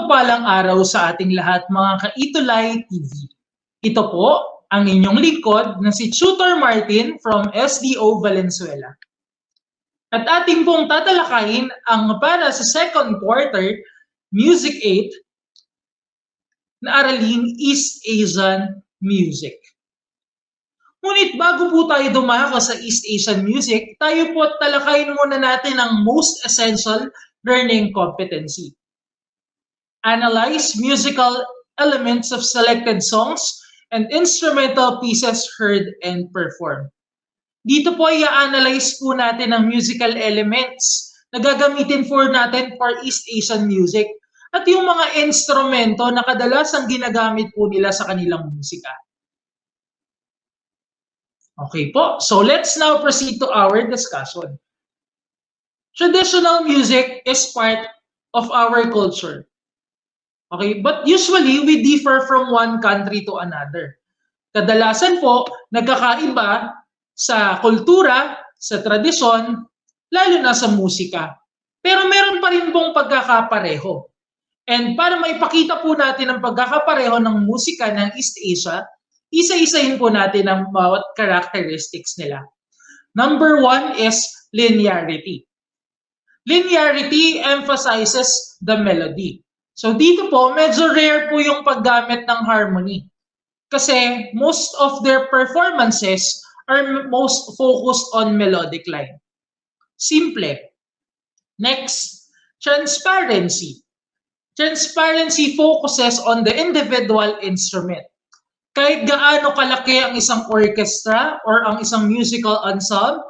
Mapagpalang araw sa ating lahat mga ka-ETULAY TV. Ito po ang inyong lingkod na si Tutor Martin from SDO Valenzuela. At ating pong tatalakayin ang para sa second quarter, Music 8, na araling East Asian Music. Ngunit bago po tayo dumako sa East Asian Music, tayo po talakayin muna natin ang most essential learning competency. Analyze musical elements of selected songs and instrumental pieces heard and performed. Dito po i-analyze po natin ang musical elements na gagamitin po natin for East Asian music at yung mga instrumento na kadalasang ginagamit po nila sa kanilang musika. Okay po, so let's now proceed to our discussion. Traditional music is part of our culture. Okay, but usually we differ from one country to another. Kadalasan po, nagkakaiba sa kultura, sa tradisyon, lalo na sa musika. Pero meron pa rin pong pagkakapareho. And para maipakita po natin ang pagkakapareho ng musika ng East Asia, isa-isahin po natin ang bawat characteristics nila. Number one is linearity. Linearity emphasizes the melody. So dito po, medyo rare po yung paggamit ng harmony. Kasi most of their performances are most focused on melodic line. Simple. Next, transparency. Transparency focuses on the individual instrument. Kahit gaano kalaki ang isang orchestra or ang isang musical ensemble,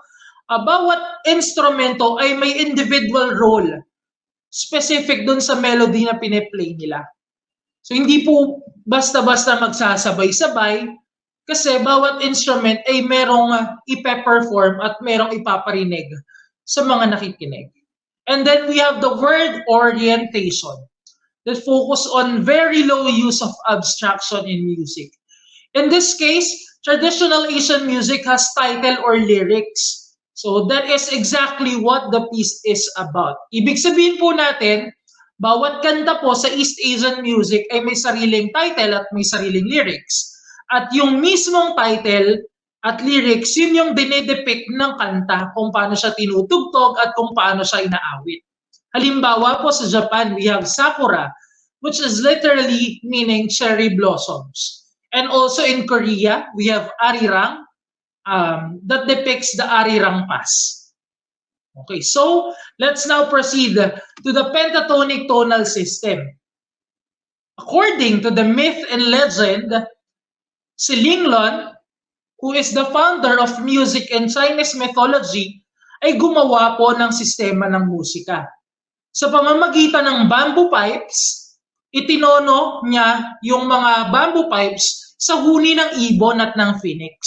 bawat instrumento ay may individual role specific dun sa melody na piniplay nila. So hindi po basta-basta magsasabay-sabay kasi bawat instrument ay merong ipe-perform at merong ipaparinig sa mga nakikinig. And then we have the word orientation that focus on very low use of abstraction in music. In this case, traditional Asian music has title or lyrics. So that is exactly what the piece is about. Ibig sabihin po natin, bawat kanta po sa East Asian music ay may sariling title at may sariling lyrics. At yung mismong title at lyrics, yun yung dinedepict ng kanta kung paano siya tinutugtog at kung paano siya inaawit. Halimbawa po sa Japan, we have Sakura, which is literally meaning cherry blossoms. And also in Korea, we have Arirang, that depicts the Arirang Pass. Okay, so let's now proceed to the pentatonic tonal system. According to the myth and legend, si Linglong, who is the founder of music in Chinese mythology, ay gumawa po ng sistema ng musika. Sa pamamagitan ng bamboo pipes, itinono niya yung mga bamboo pipes sa huni ng ibon at ng phoenix.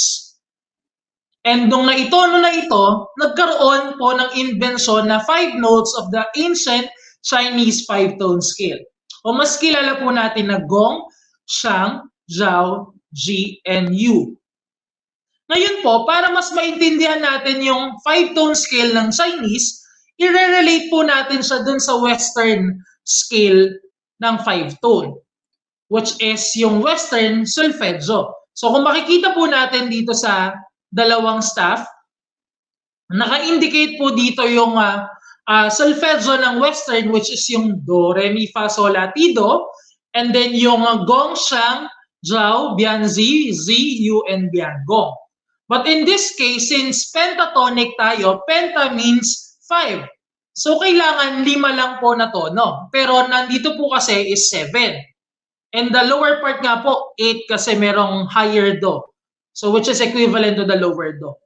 And nung naitono na ito, nagkaroon po ng invention na 5 notes of the ancient Chinese 5-tone scale. O mas kilala po natin na gong, shang, zhao, ji, and yu. Ngayon po, para mas maintindihan natin yung 5-tone scale ng Chinese, i-relate po natin siya dun sa Western scale ng 5-tone, which is yung Western solfeggio. So kung makikita po natin dito sa dalawang staff, naka-indicate po dito yung solfeggio ng Western, which is yung do, re, mi, fa, sol, la, ti, do, and then yung gong, shang, zhao, bian, zi, yu, and bian, gong. But in this case, since pentatonic tayo, penta means 5. So kailangan 5 lang po na tono. Pero nandito po kasi is 7. And the lower part nga po, 8 kasi merong higher do. So which is equivalent to the lower do.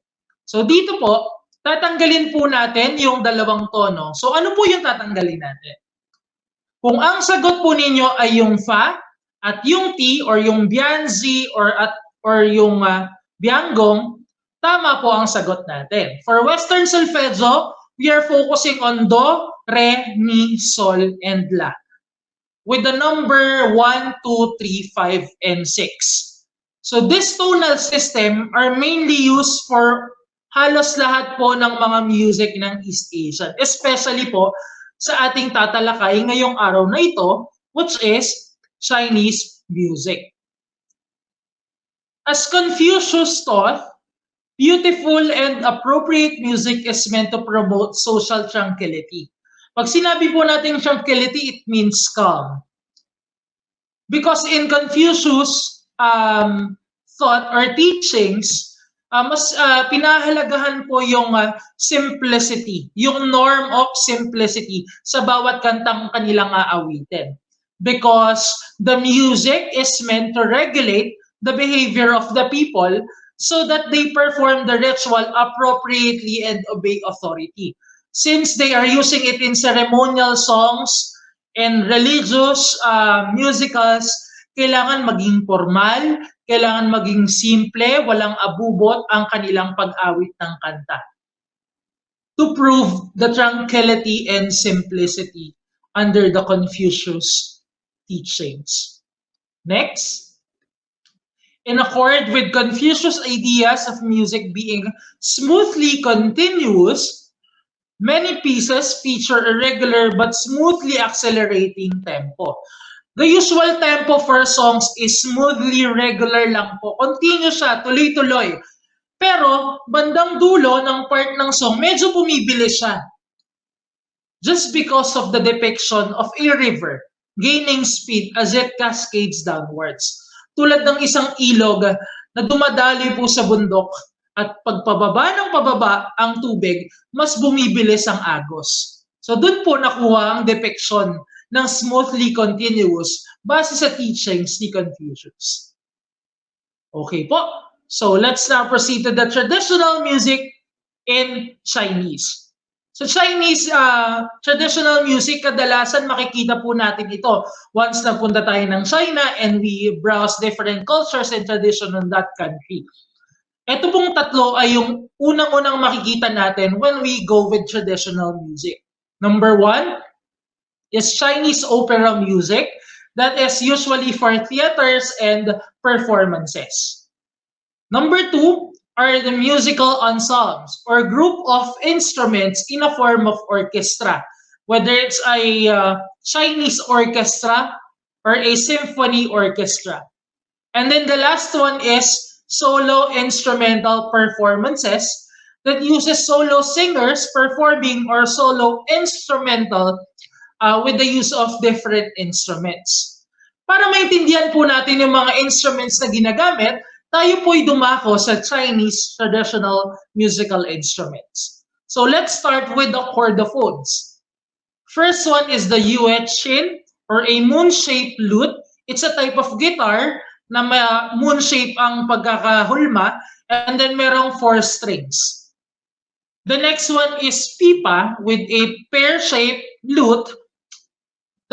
So dito po, tatanggalin po natin yung dalawang tono. So ano po yung tatanggalin natin? Kung ang sagot po ninyo ay yung fa at yung ti or yung bianzi or yung bianggong, tama po ang sagot natin. For Western solfeggio, we are focusing on do, re, mi, sol, and la. With the number 1, 2, 3, 5, and 6. So this tonal system are mainly used for halos lahat po ng mga music ng East Asian. Especially po sa ating tatalakay ngayong araw na ito, which is Chinese music. As Confucius taught, beautiful and appropriate music is meant to promote social tranquility. Pag sinabi po natin tranquility, it means calm. Because in Confucius' thought or teachings, mas pinahalagahan po yung simplicity, yung norm of simplicity sa bawat kantang kanilang aawitin. Because the music is meant to regulate the behavior of the people so that they perform the ritual appropriately and obey authority. Since they are using it in ceremonial songs and religious musicals, kailangan maging formal, kailangan maging simple, walang abubot ang kanilang pag-awit ng kanta. To prove the tranquility and simplicity under the Confucius teachings. Next. In accord with Confucius' ideas of music being smoothly continuous, many pieces feature a regular but smoothly accelerating tempo. The usual tempo for songs is smoothly regular lang po. Continuous siya, tuloy-tuloy. Pero bandang dulo ng part ng song, medyo bumibilis siya. Just because of the depiction of a river gaining speed as it cascades downwards. Tulad ng isang ilog na dumadali po sa bundok at pagpababa ng pababa ang tubig, mas bumibilis ang agos. So doon po nakuha ang depiction ng smoothly continuous base sa teachings ni Confucius. Okay po. So let's now proceed to the traditional music in Chinese. So Chinese traditional music, kadalasan makikita po natin ito once napunta tayo ng China and we browse different cultures and tradition in that country. Ito pong tatlo ay yung unang-unang makikita natin when we go with traditional music. Number 1 is Chinese opera music that is usually for theaters and performances. Number 2 are the musical ensembles or group of instruments in a form of orchestra, whether it's a Chinese orchestra or a symphony orchestra. And then the last one is solo instrumental performances that uses solo singers performing or solo instrumental with the use of different instruments. Para maintindihan po natin yung mga instruments na ginagamit, tayo po'y dumako sa Chinese traditional musical instruments. So let's start with the chordophones. First one is the yue chin or a moon-shaped lute. It's a type of guitar na moon-shape ang pagkakahulma and then merong 4 strings. The next one is pipa with a pear-shaped lute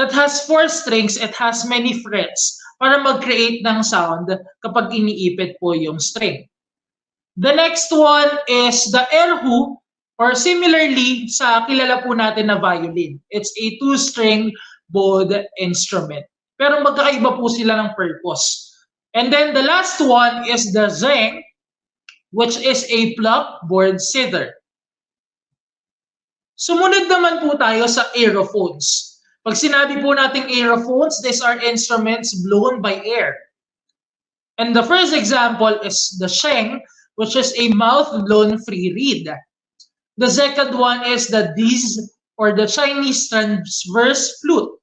that has 4 strings. It has many frets para mag-create ng sound kapag iniipit po yung string. The next one is the erhu or similarly sa kilala po natin na violin. It's a 2-string bowed instrument. Pero magkakaiba po sila ng purpose. And then the last one is the zeng, which is a pluckboard zither. Sumunod naman po tayo sa aerophones. Pag sinabi po nating aerophones, these are instruments blown by air. And the first example is the sheng, which is a mouth-blown free reed. The second one is the Diaz or the Chinese transverse flute.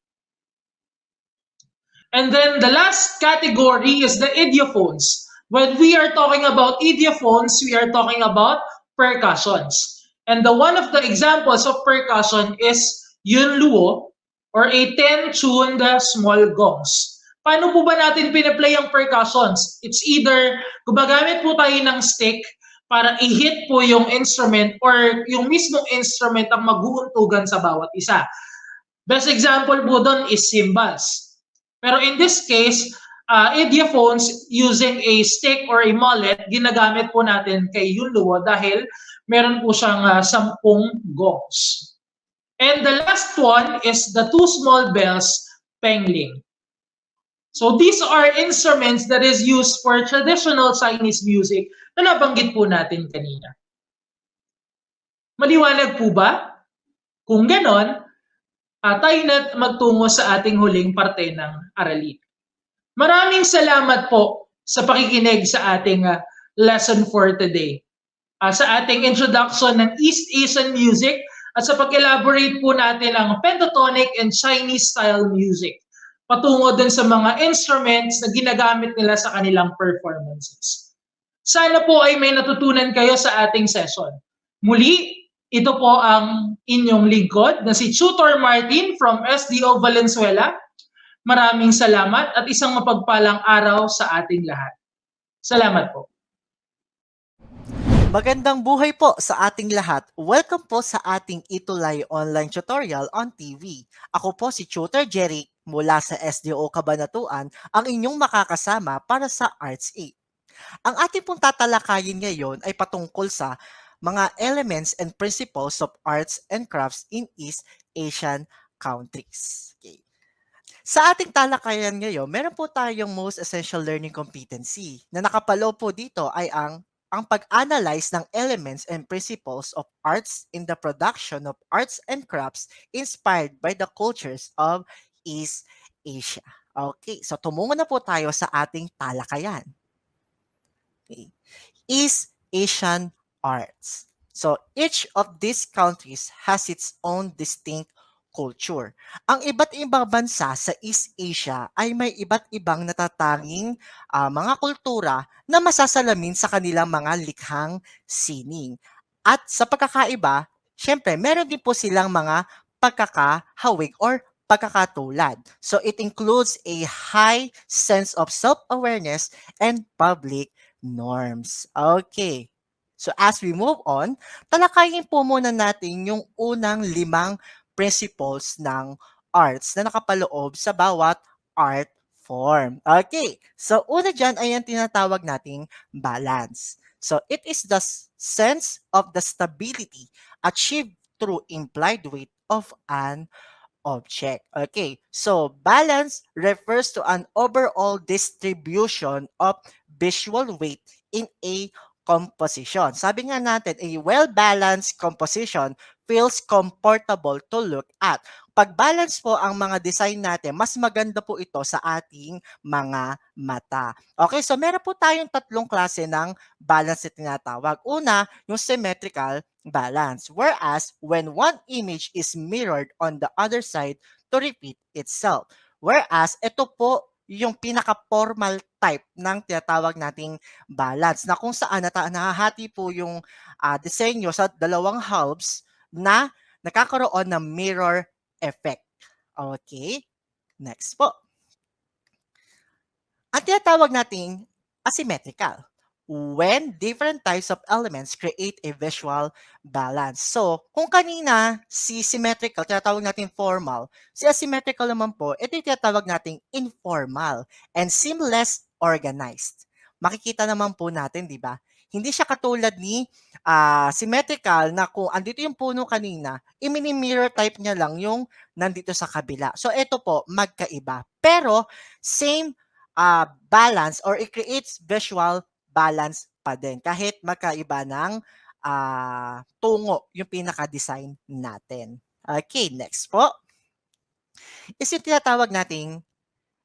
And then the last category is the idiophones. When we are talking about idiophones, we are talking about percussions. And one of the examples of percussion is yunluo, or a 10-tuned small gongs. Paano po ba natin pinaplay ang percussions? It's either gumagamit po tayo ng stick para i-hit po yung instrument or yung mismong instrument ang mag-uuntugan sa bawat isa. Best example po doon is cymbals. Pero in this case, idiophones using a stick or a mallet, ginagamit po natin kay yunluo dahil meron po siyang 10 gongs. And the last one is the 2 small bells, pengling. So these are instruments that is used for traditional Chinese music na nabanggit po natin kanina. Maliwanag po ba? Kung ganon, tayo na magtungo sa ating huling parte ng aralin. Maraming salamat po sa pakikinig sa ating lesson for today. Sa ating introduction ng East Asian music at sa pag-elaborate po natin ng Pentatonic and Chinese style music patungo dun sa mga instruments na ginagamit nila sa kanilang performances. Sana po ay may natutunan kayo sa ating session. Muli, ito po ang inyong lingkod na si Tutor Martin from SDO Valenzuela. Maraming salamat at isang mapagpalang araw sa ating lahat. Salamat po. Magandang buhay po sa ating lahat. Welcome po sa ating ETULAY online tutorial on TV. Ako po si Tutor Jerik mula sa SDO Cabanatuan, ang inyong makakasama para sa Arts 8. Ang ating pong tatalakayin ngayon ay patungkol sa mga elements and principles of arts and crafts in East Asian countries. Okay. Sa ating talakayan ngayon, meron po tayong most essential learning competency na nakapalo po dito ay ang pag-analyze ng elements and principles of arts in the production of arts and crafts inspired by the cultures of East Asia. Okay, so tumungo na po tayo sa ating talakayan. Okay. East Asian arts. So each of these countries has its own distinct culture. Ang iba't ibang bansa sa East Asia ay may iba't ibang natatanging mga kultura na masasalamin sa kanilang mga likhang sining. At sa pagkakaiba, syempre, meron din po silang mga pagkakahawig or pagkakatulad. So it includes a high sense of self-awareness and public norms. Okay. So as we move on, talakayin po muna natin yung unang 5 principles ng arts na nakapaloob sa bawat art form. Okay, so una dyan ay ang tinatawag nating balance. So it is the sense of the stability achieved through implied weight of an object. Okay, so balance refers to an overall distribution of visual weight in a composition. Sabi nga natin, a well-balanced composition feels comfortable to look at. Pag balance po ang mga design natin, mas maganda po ito sa ating mga mata. Okay, so meron po tayong 3 klase ng balance na tinatawag. Una, yung symmetrical balance, whereas when one image is mirrored on the other side to repeat itself. Whereas ito po yung pinaka-formal type ng tinatawag nating balance na kung saan nahahati po yung disenyo sa dalawang halves na nakakaroon ng mirror effect. Okay? Next po. Ang tinatawag nating asymmetrical, when different types of elements create a visual balance. So, kung kanina si symmetrical, tinatawag natin formal, si asymmetrical naman po, ito yung tinatawag nating informal and seamless organized. Makikita naman po natin, di ba? Hindi siya katulad ni symmetrical na kung andito yung puno kanina, i-mirror type niya lang yung nandito sa kabila. So, ito po, magkaiba. Pero, same balance or it creates visual balance pa din kahit magkaiba ng tungo yung pinaka-design natin. Okay, next po is yung tinatawag nating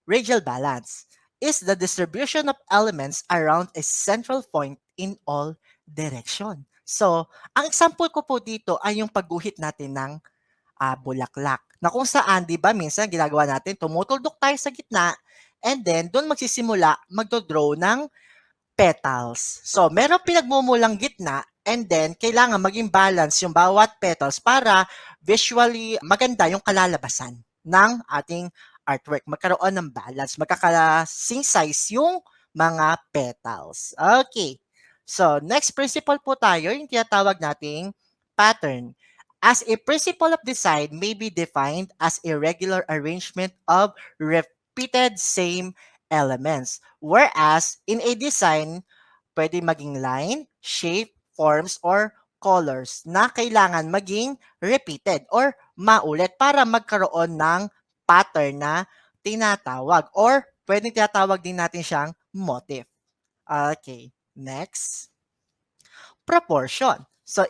radial balance. Is the distribution of elements around a central point in all direction. So, ang example ko po dito ay yung pagguhit natin ng bulaklak. Na kung saan, di ba, minsan ginagawa natin, tumutuldok tayo sa gitna and then doon magsisimula magdodraw ng petals. So, meron pinagmumulang gitna and then kailangan maging balance yung bawat petals para visually maganda yung kalalabasan ng ating artwork. Magkaroon ng balance. Magkakasing size yung mga petals. Okay. So, next principle po tayo, yung tinatawag nating pattern. As a principle of design may be defined as a regular arrangement of repeated same elements. Whereas, in a design, pwede maging line, shape, forms, or colors na kailangan maging repeated or maulit para magkaroon ng pattern na tinatawag or pwede tinatawag din natin siyang motif. Okay, next. Proportion. So,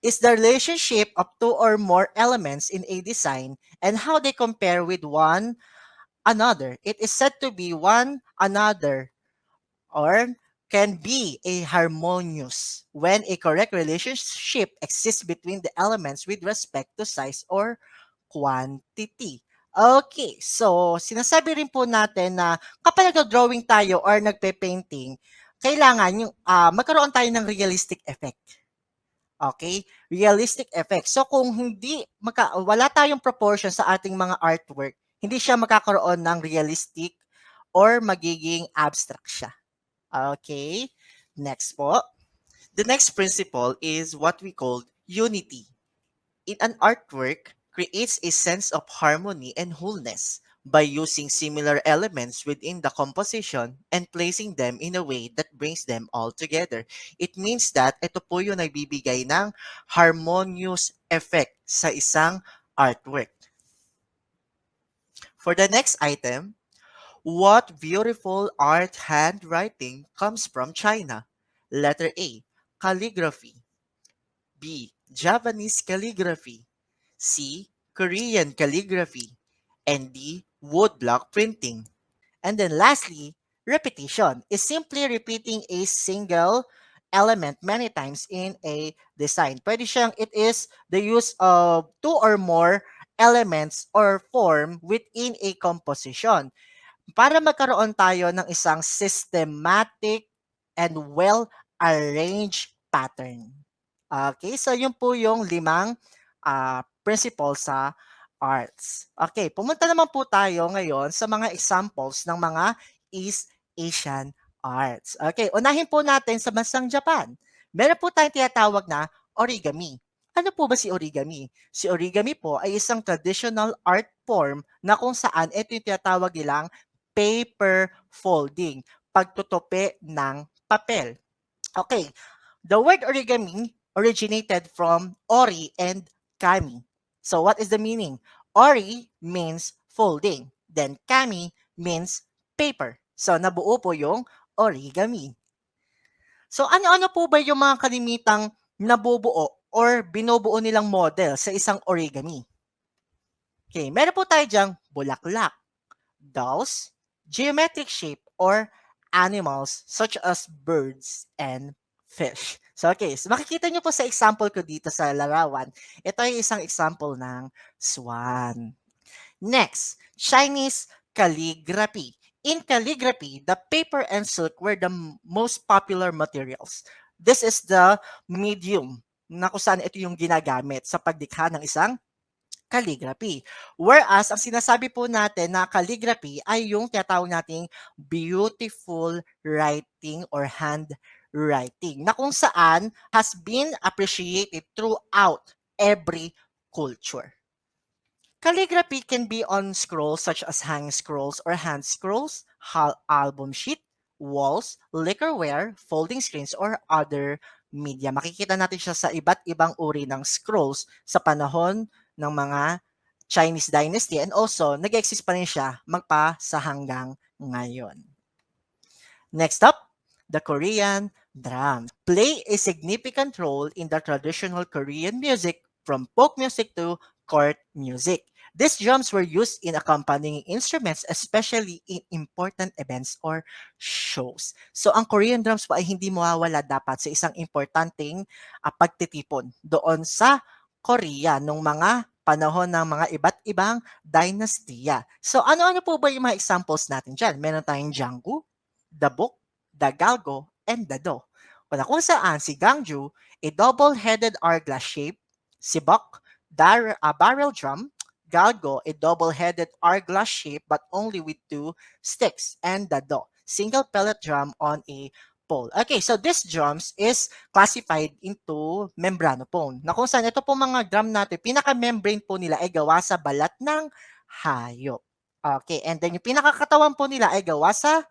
is the relationship of two or more elements in a design and how they compare with one another. It is said to be one another or can be a harmonious when a correct relationship exists between the elements with respect to size or quantity. Okay, so sinasabi rin po natin na kapag nagdo-drawing tayo or nagpe-painting, kailangan yung magkaroon tayo ng realistic effect. Okay? Realistic effect. So kung wala tayong proportion sa ating mga artwork, hindi siya magkakaroon ng realistic or magiging abstract siya. Okay? Next po. The next principle is what we call unity. In an artwork, creates a sense of harmony and wholeness by using similar elements within the composition and placing them in a way that brings them all together. It means that ito po yung nagbibigay ng harmonious effect sa isang artwork. For the next item, what beautiful art handwriting comes from China? Letter A, calligraphy. B, Japanese calligraphy. C, Korean calligraphy. And D, woodblock printing. And then lastly, repetition is simply repeating a single element many times in a design. It is the use of two or more elements or form within a composition para magkaroon tayo ng isang systematic and well-arranged pattern. Okay, so yun po yung limang principles sa arts. Okay, pumunta naman po tayo ngayon sa mga examples ng mga East Asian arts. Okay, unahin po natin sa bansang Japan. Meron po tayong tinatawag na origami. Ano po ba si origami? Si origami po ay isang traditional art form na kung saan ito yung tinatawag nilang paper folding, pagtutupi ng papel. Okay, the word origami originated from ori and kami. So what is the meaning? Ori means folding, then kami means paper. So nabuo po yung origami. So ano-ano po ba yung mga kalimitang nabubuo or binubuo nilang model sa isang origami? Okay, meron po tayo diyang bulaklak, dolls, geometric shape, or animals such as birds and fish. So, okay. So, makikita nyo po sa example ko dito sa larawan. Ito ay isang example ng swan. Next, Chinese calligraphy. In calligraphy, the paper and silk were the most popular materials. This is the medium na kung saan ito yung ginagamit sa pagdikha ng isang calligraphy. Whereas, ang sinasabi po natin na calligraphy ay yung tinatawag nating beautiful writing or handwriting na kung saan has been appreciated throughout every culture. Calligraphy can be on scrolls such as hanging scrolls or hand scrolls, album sheet, walls, lacquerware, folding screens, or other media. Makikita natin siya sa iba't ibang uri ng scrolls sa panahon ng mga Chinese dynasty and also nag-exist pa rin siya magpa sa hanggang ngayon. Next up, the Korean drums play a significant role in the traditional Korean music from folk music to court music. These drums were used in accompanying instruments, especially in important events or shows. So, ang Korean drums po ay hindi mawawala dapat sa isang importanteng pagtitipon doon sa Korea nung mga panahon ng mga iba't ibang dynastiya. So, ano-ano po ba yung mga examples natin dyan? Meron tayong Janggu, the Book, the Galgo, and the Do. Kung saan si Gangju, a double-headed hourglass shape, si Bok, a barrel drum, Galgo, a double-headed hourglass shape but only with two sticks, and the Do, single pellet drum on a pole. Okay, so this drums is classified into membranophone. Na kung saan ito po mga drum natin, pinaka-membrane po nila ay gawa sa balat ng hayop. Okay, and then yung pinakakatawan po nila ay gawa sa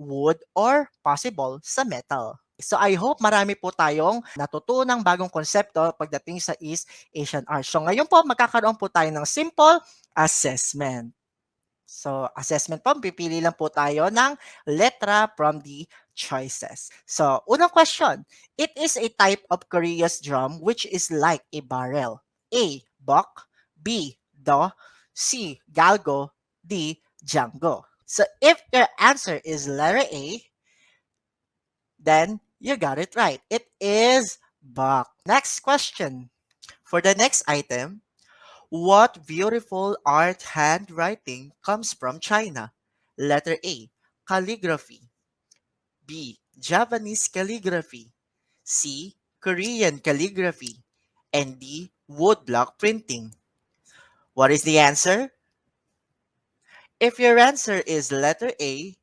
wood or possible sa metal. So I hope marami po tayong natutunang bagong konsepto pagdating sa East Asian art. So ngayon po magkakaroon po tayo ng simple assessment. So assessment po, pipili lang po tayo ng letra from the choices. So, unang question. It is a type of Korea's drum which is like a barrel. A. Bok. B. Do. C. Galgo. D. Django. So, if your answer is letter A, then you got it right. It is Bok. Next question. For the next item, what beautiful art handwriting comes from China? Letter A. Calligraphy. B. Japanese calligraphy. C. Korean calligraphy. And D. Woodblock printing. What is the answer? If your answer is letter A,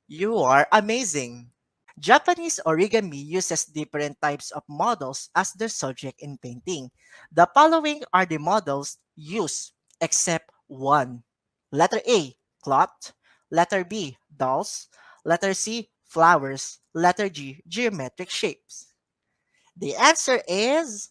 you are amazing. Japanese origami uses different types of models as their subject in painting. The following are the models used, except one. Letter A, cloth. Letter B, dolls. Letter C, flowers. Letter G, geometric shapes. The answer is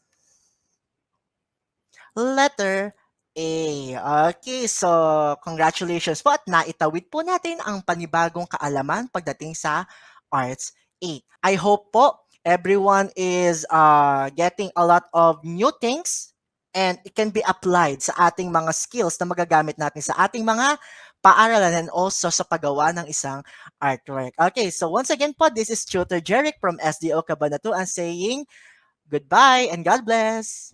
letter A. Okay, so congratulations po at naitawid po natin ang panibagong kaalaman pagdating sa Arts 8. I hope po everyone is getting a lot of new things and it can be applied sa ating mga skills na magagamit natin sa ating mga paaralan and also sa paggawa ng isang artwork. Okay, so once again po, this is Tutor Jerik from SDO Cabanatuan saying goodbye and God bless!